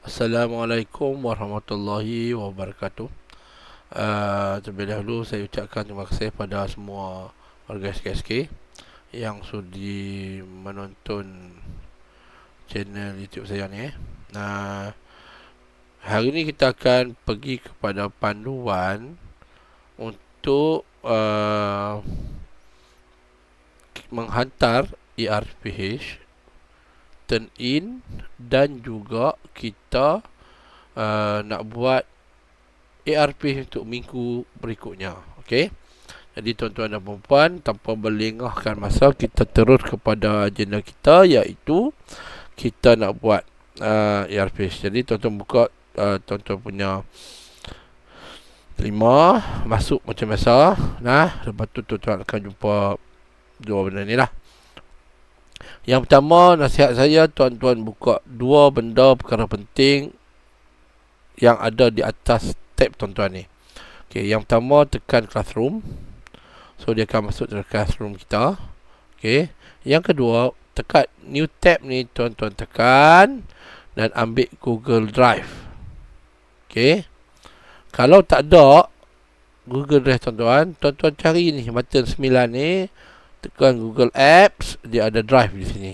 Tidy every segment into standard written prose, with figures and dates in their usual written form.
Assalamualaikum warahmatullahi wabarakatuh. Terlebih dahulu saya ucapkan terima kasih pada semua warga SKSK yang sudi menonton channel YouTube saya ni. Hari ni kita akan pergi kepada panduan untuk menghantar ERPH, turn in, dan juga kita nak buat ARP untuk minggu berikutnya. Okey. Jadi tuan-tuan dan puan, tanpa berlengahkan masa, kita terus kepada agenda kita, iaitu kita nak buat ARP. Jadi tuan-tuan buka tuan-tuan punya terima, masuk macam biasa. Lepas tu tuan-tuan akan jumpa dua benda ni lah. Yang pertama, nasihat saya, tuan-tuan buka dua benda perkara penting yang ada di atas tab tuan-tuan ni. Okey, yang pertama tekan classroom. So dia akan masuk ke classroom kita. Okey. Yang kedua, tekan new tab ni, tuan-tuan tekan dan ambil Google Drive. Okey. Kalau tak ada Google Drive tuan-tuan, tuan-tuan cari ni button 9 ni, tekan Google Apps, dia ada Drive di sini.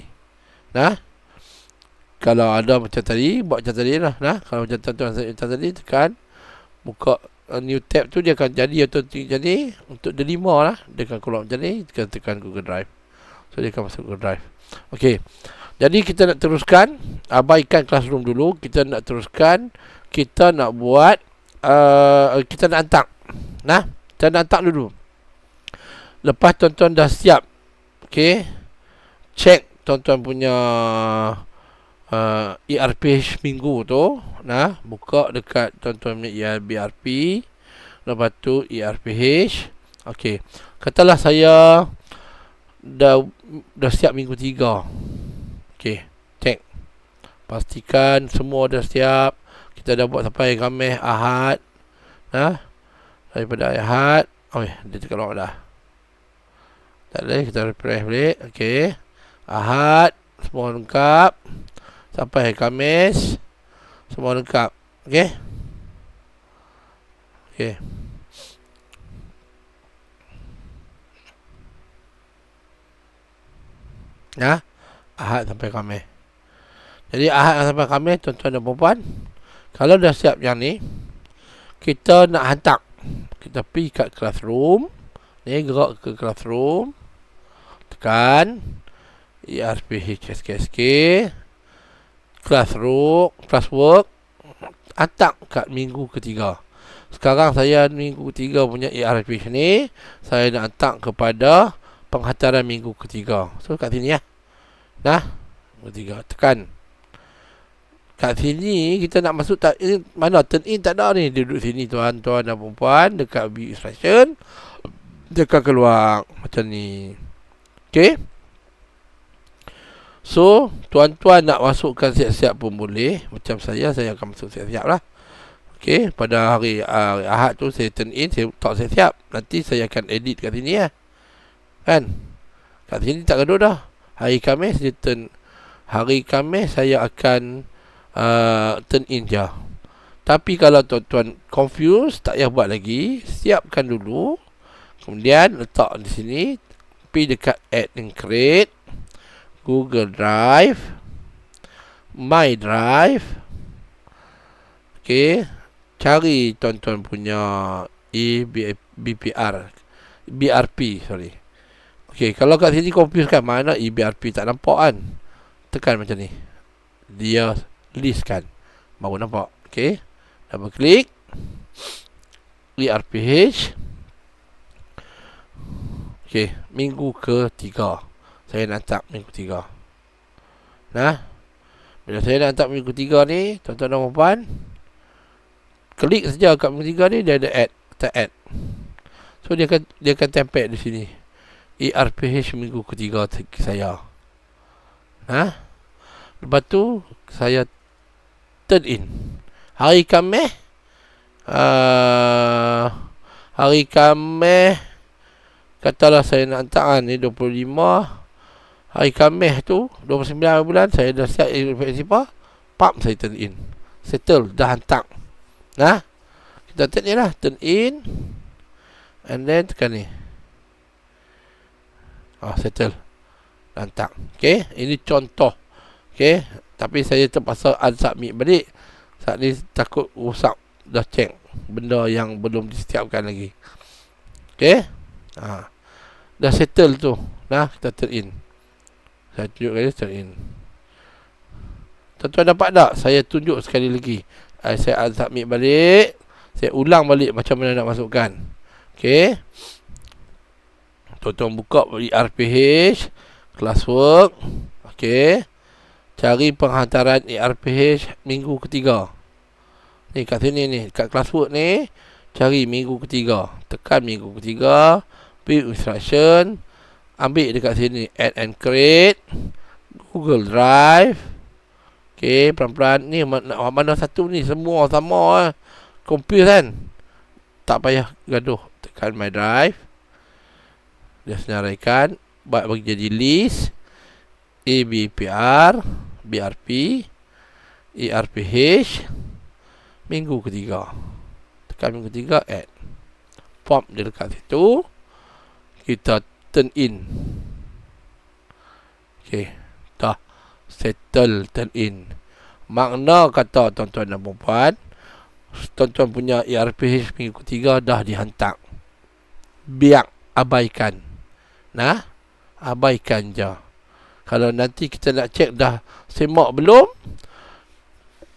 Kalau ada macam tadi, buat macam tadi lah. Kalau macam tuan-tuan macam tadi, tekan buka new tab tu, dia akan jadi atau jadi untuk delima lah. Dia akan keluar macam ni, tekan Google Drive. So dia akan masuk Google Drive. Okey. Jadi kita nak teruskan, abaikan classroom dulu. Kita nak teruskan, kita nak buat kita nak hantar. Kita nak hantar dulu. Lepas tuan-tuan dah siap, okey, cek tuan-tuan punya ERPH minggu tu. Buka dekat tuan-tuan punya ERP. Lepas tu ERPH. Okey, katalah saya dah siap minggu 3. Okey, cek, pastikan semua dah siap. Kita dah buat sampai Khamis, Ahad. Daripada Ahad, dia terkeluar dah. Tak boleh, kita refresh balik. Okey, Ahad semua lengkap. Sampai hari Khamis semua lengkap. Okey. Okey. Ahad sampai Khamis. Jadi Ahad sampai Khamis, tuan-tuan dan puan, kalau dah siap yang ni, kita nak hantar. Kita pergi kat classroom. Ni gerak ke classroom. Tekan ERPH SKSK, classroom, classwork, hantar kat minggu ketiga. Sekarang saya minggu ketiga punya ERPH ni, saya nak hantar kepada penghantaran minggu ketiga. So kat sini minggu ketiga, tekan. Kat sini kita nak masuk tak, mana turn in tak ada ni. Duduk sini tuan-tuan dan puan, dekat view instruction, dia akan keluar macam ni. Okey. So, tuan-tuan nak masukkan siap-siap pun boleh. Macam saya akan masuk siap-siap lah. Okey, pada hari Ahad tu saya turn in, saya tak siap-siap. Nanti saya akan edit kat sini lah. Kan? Kat sini tak gaduh dah. Hari Khamis dia turn. Hari Khamis saya akan turn in je. Tapi kalau tuan-tuan confused, tak payah buat lagi. Siapkan dulu. Kemudian letak di sini. Pergi dekat add and create, Google Drive, My Drive. Okey, cari tuan-tuan punya BRP, sorry. Okey, kalau kat sini confuse kan, mana EBRP tak nampak kan? Tekan macam ni, dia list kan, baru nampak. Okey, double klik ERPH. Okey, minggu ketiga. Saya nak hantar minggu 3. Bila saya nak hantar minggu 3 ni, tuan-tuan dan puan, klik saja kat minggu 3 ni, dia ada add. Kita add. So dia akan tempel di sini. ERPH minggu ketiga saya. Lepas tu saya turn in. Hari Khamis katalah saya nak hantar ni 25. Hari Khamis tu 29 bulan saya dah siap principal, pam saya turn in. settle, dah hantar. Nah, kita turn in lah, turn in, and then tekan ni. Settle, dah hantar. Okay, ini contoh. Okay, tapi saya terpaksa unsubmit balik. Saat ni takut rosak, dah check benda yang belum disetiapkan lagi. Okay, dah settle tu. Nah, kita turn in. Saya tunjuk kali turn in. Tuan-tuan dapat tak? Saya tunjuk sekali lagi. Saya unsubmit balik. Saya ulang balik macam mana nak masukkan. Okay, tuan-tuan buka ERPH classwork. Okay, cari penghantaran ERPH minggu ketiga. Ni kat sini ni, kat classwork ni, cari minggu ketiga. Tekan minggu ketiga, view instruction, ambil dekat sini add and create, Google Drive. Okay, pelan-pelan ni mana satu ni, semua sama compare kan. Tak payah gaduh, tekan my drive. Dia senaraikan, bagi jadi list ABPR, BRP, ERPH minggu ketiga. Tekan minggu ketiga, add. Form dia dekat situ. Kita turn in. Okay, dah settle, turn in. Makna kata tuan-tuan dan puan-puan, tuan-tuan punya ERPH minggu ketiga dah dihantar. Biar abaikan. Nah, abaikan je. Kalau nanti kita nak cek dah semak belum,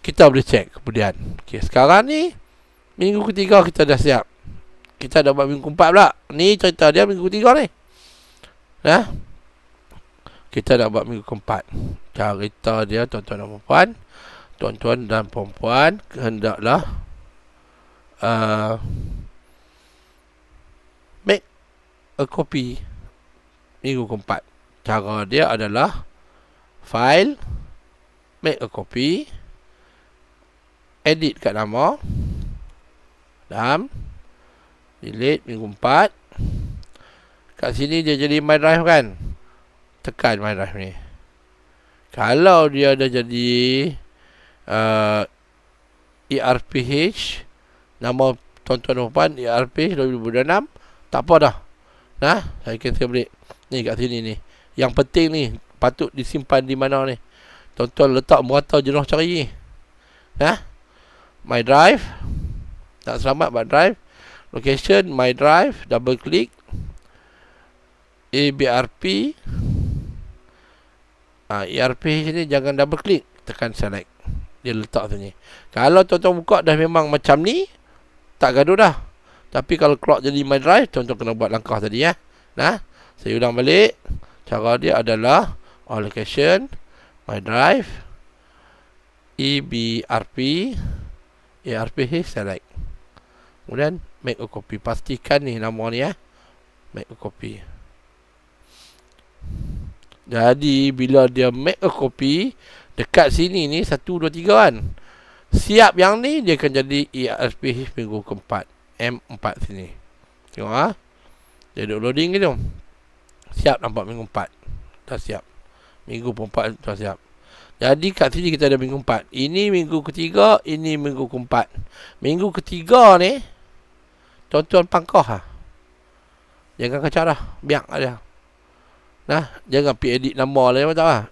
kita boleh cek kemudian. Okay, sekarang ni minggu ketiga kita dah siap. Kita dah buat minggu 4 pula. Ni cerita dia minggu 3 ni. Nah, kita dah buat minggu 4. Cerita dia tuan-tuan dan puan-puan. Tuan-tuan dan puan-puan hendaklah make a copy minggu 4. Cara dia adalah file, make a copy, edit kat nama, dalam, delete minggu 4. Kat sini dia jadi my drive kan. Tekan my drive ni. Kalau dia dah jadi ERPH, nama tuan-tuan dan puan ERPH 2026, tak apa dah. Nah, saya cancel balik. Ni kat sini ni. Yang penting ni patut disimpan di mana ni. Tuan-tuan letak merata jenuh cari ni. Nah, my drive. Tak selamat my drive. Location my drive, double click. ABRP. ERP sini jangan double click, tekan select. Dia letak sini. Kalau tuan-tuan buka dah memang macam ni, tak gaduh dah. Tapi kalau keluar jadi my drive, tuan-tuan kena buat langkah tadi ya. Nah, saya ulang balik. Cara dia adalah allocation, my drive, EBRP, ERPH select. Kemudian make a copy. Pastikan ni nama ni ya. Make a copy. Jadi bila dia make a copy dekat sini ni 1, 2, 3 kan. Siap yang ni dia akan jadi ERPH minggu keempat. M4 sini. Tengok ah. Dia duduk loading gitu. Siap nampak minggu 4. Dah siap. Minggu 4 dah siap. Jadi kat sini kita ada minggu 4. Ini minggu ketiga, ini minggu keempat. Minggu ketiga ni tuan-tuan pangkah lah. Jangan kacau dah. Biar ada. Nah, jangan pergi edit nama lah, macam lah.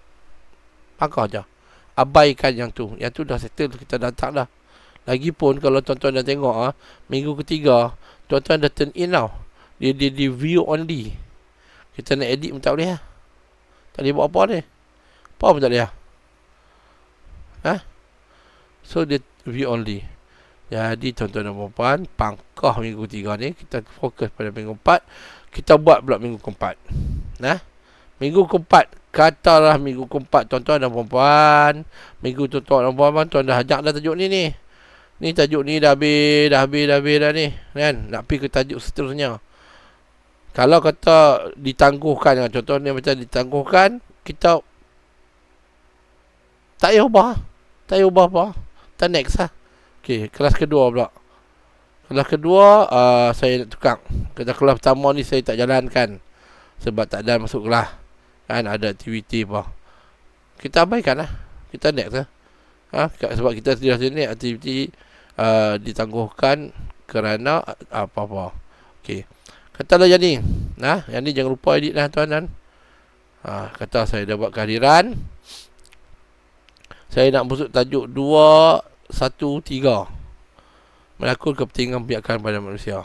Pangkah je. Abaikan yang tu. Yang tu dah settle, kita dah tak dah. Lagipun kalau tuan-tuan dah tengok minggu ketiga, tuan-tuan dah turn in tau. Dia di view only. Kita nak edit pun tak boleh lah. Tak boleh buat apa ni. Apa pun tak boleh lah. So dia view only. Jadi tuan-tuan dan puan-puan, pangkah minggu 3 ni, kita fokus pada minggu 4. Kita buat pula minggu keempat. Nah, minggu keempat, katalah minggu keempat tuan-tuan dan puan-puan. Minggu tuan-tuan dan puan-puan, tuan dah ajak dah tajuk ni ni. Ni tajuk ni dah habis dah ni. Kan? Nak pergi ke tajuk seterusnya. Kalau kata ditangguhkan, contoh ni macam ditangguhkan, kita tak payah ubah. Tak payah ubah apa. Kita next lah. Okay, kelas kedua pula. Kelas kedua, saya nak tukar. Kelas pertama ni saya tak jalankan. Sebab tak ada masuk kelas. Kan ada aktiviti apa. Kita abaikan lah. Kita next lah. Sebab kita sudah sini aktiviti ditangguhkan kerana apa-apa. Okey. Katalah yang ni. Yang ni jangan lupa edit lah tuan-tuan. Kata saya dah buat kehadiran. Saya nak masuk tajuk 213. Melakon kepentingan pembiakan pada manusia.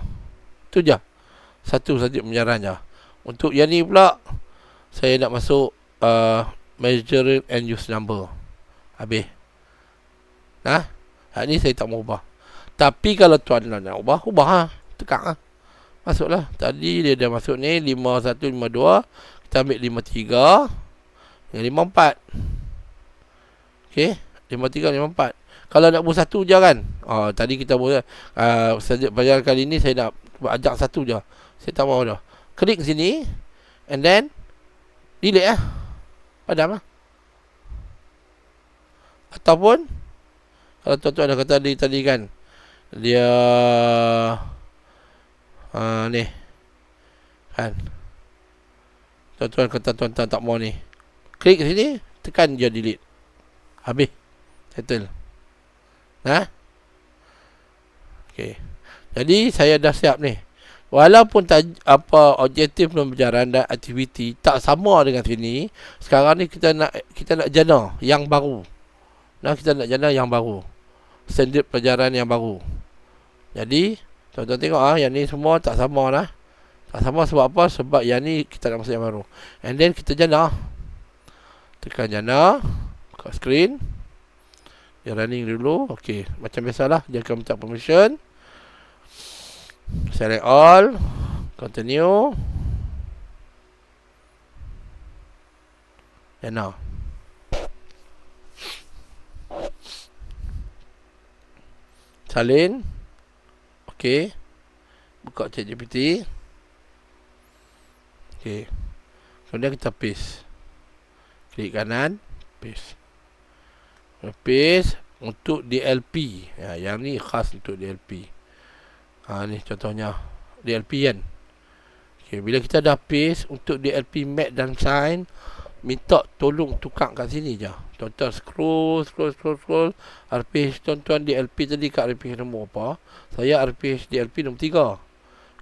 Itu je. Satu saja penjarahan je. Untuk yang ni pula, saya nak masuk measure and use number. Habis. Ni saya tak mau ubah. Tapi kalau tuan nak ubah lah. Tekan lah. Masuklah. Tadi dia dah masuk ni 5152. Kita ambil 53 dengan 54. Okey, 53 54. Kalau nak buat satu je kan. Tadi kita buat saja pada kali ni saya nak ajak satu je. Saya tak mau dah. Klik sini and then delete lah. Padam lah. Ataupun kalau tuan-tuan dah kata tadi kan, dia ni kan, tuan-tuan kata tuan-tuan tak mau ni, klik sini, tekan je delete. Habis. Settle. Okey. Jadi saya dah siap ni. Walaupun objektif pembelajaran dan aktiviti tak sama dengan sini, sekarang ni kita nak jana yang baru. Kita nak jana yang baru. Standard pelajaran yang baru. Jadi, tuan-tuan tengok yang ni semua tak sama lah. Tak sama sebab apa? Sebab yang ni kita nak masuk yang baru. And then kita jana. Tekan jana. Buka screen. Dia running dulu. Okey, macam biasalah dia akan minta permission. Select all. Continue. Jana. Salin. Okey. Buka ChatGPT. Okey. Kemudian kita paste. Klik kanan, paste. Paste untuk DLP. Yang ni khas untuk DLP. Ni contohnya DLP kan. Okey, bila kita dah paste untuk DLP Math dan Science, minta tolong tukar kat sini je. Tuan-tuan scroll RPH tuan-tuan DLP tadi kat RPH nombor apa? Saya RPH DLP nombor 3.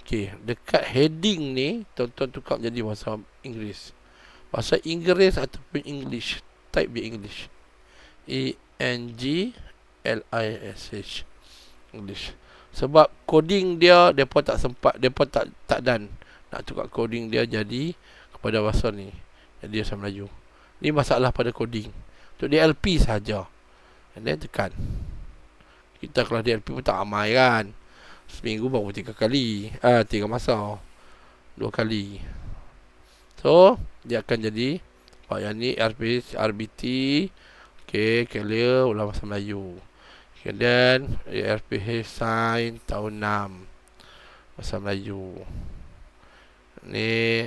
Okey, dekat heading ni tuan-tuan tukar jadi bahasa Inggeris. Bahasa Inggeris ataupun English. Type dia English. ENGLISH English. Sebab coding dia depa tak sempat, depa tak done nak tukar coding dia jadi kepada bahasa ni. Jadi bahasa Melayu. Ni masalah pada coding. Untuk DLP saja. And then tekan. Kita kalau DLP pun tak ramai kan. Seminggu baru 3 kali. 3 masa. 2 kali. So, dia akan jadi yang ni RBT. Okey, clear ulang bahasa Melayu. Kemudian RPH Sign tahun 6 bahasa Melayu. Ni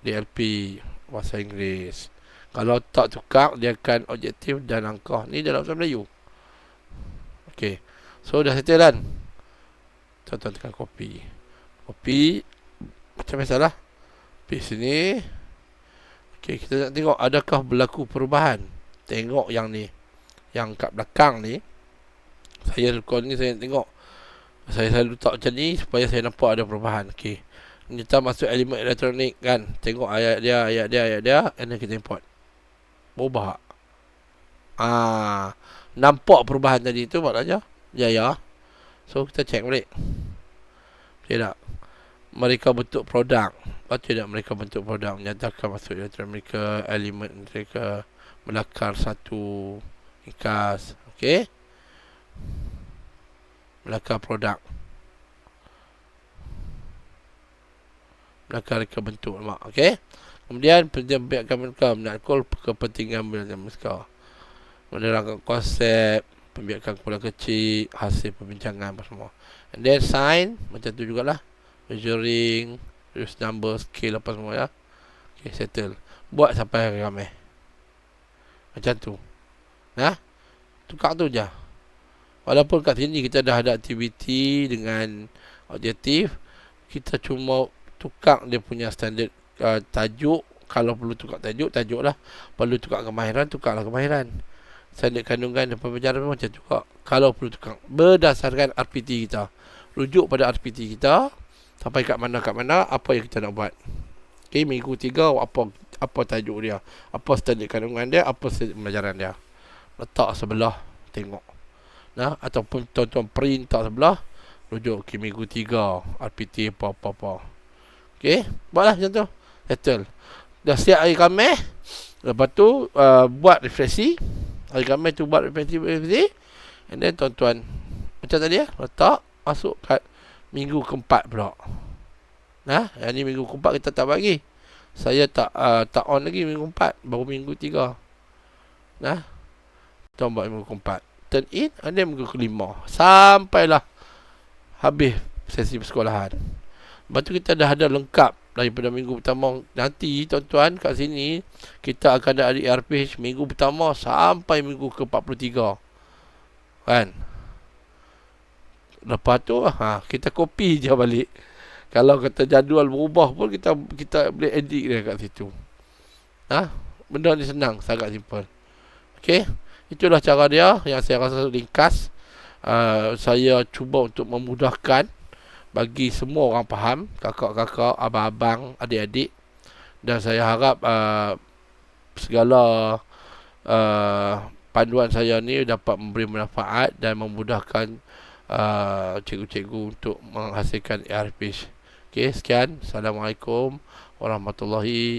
DLP bahasa Inggeris. Kalau tak tukar, dia akan objektif dan angka. Ni dalam bahasa Melayu. Okey. So dah settle kan. Tuan-tuan tekan copy. Copy macam biasalah. Paste sini. Okey, kita nak tengok adakah berlaku perubahan. Tengok yang ni. Yang kat belakang ni. Saya record ni, saya tengok. Saya selalu letak macam ni supaya saya nampak ada perubahan. Okey. Kita masuk elemen elektronik kan. Tengok ayat dia. And then kita import. Berubah. Nampak perubahan tadi tu maknanya. Ya. So kita check balik. Okey tak? Mereka bentuk produk. Betul tak mereka bentuk produk? Menyatakan masuk elektronik mereka, elemen mereka, melakar satu ringkas. Okey. Melakar produk. Melakar reka bentuk. Okey. Kemudian pembiakan mereka menakul kepentingan belajar mereka. Menerangkan konsep, pembiakan kumpulan kecil, hasil perbincangan apa semua. And then sign, macam tu jugalah. Measuring, use number, scale apa semua ya. Okay, settle. Buat sampai ramai. Macam tu. Tukar tu je. Walaupun kat sini kita dah ada aktiviti dengan objektif, kita cuma tukar dia punya standard tajuk. Kalau perlu tukar tajuk lah. Perlu tukar kemahiran, tukarlah kemahiran. standard kandungan dan pembelajaran macam tu kak. Kalau perlu tukar berdasarkan RPT kita, rujuk pada RPT kita sampai kat mana apa yang kita nak buat. Okay, minggu 3 apa tajuk dia, apa standard kandungan dia, apa standard pembelajaran dia, letak sebelah tengok. Nah, ataupun tuan-tuan print tak sebelah, rujuk ke minggu 3 RPT apa. Okay, buatlah macam tu, settle. Dah siap hari Khamis, lepas tu buat refleksi. Hari Khamis tu buat refleksi, and then tuan-tuan macam tadi letak masuk kat minggu keempat pula. Nah, yang ni minggu keempat kita tak bagi. Saya tak on lagi minggu keempat, baru minggu 3. Nah, tuan buat minggu keempat, turn in, and then minggu kelima sampailah habis sesi persekolahan. Lepas tu kita dah ada lengkap daripada minggu pertama. Nanti tuan-tuan kat sini kita akan ada RPH minggu pertama sampai minggu ke-43 kan. Lepas tu kita copy je balik. Kalau kata jadual berubah pun kita boleh edit dia kat situ. Benda ni senang, sangat simple. Okey, itulah cara dia yang saya rasa ringkas. Saya cuba untuk memudahkan bagi semua orang faham, kakak-kakak, abang-abang, adik-adik. Dan saya harap segala panduan saya ni dapat memberi manfaat dan memudahkan cikgu-cikgu untuk menghasilkan ARPH. Okey, sekian. Assalamualaikum warahmatullahi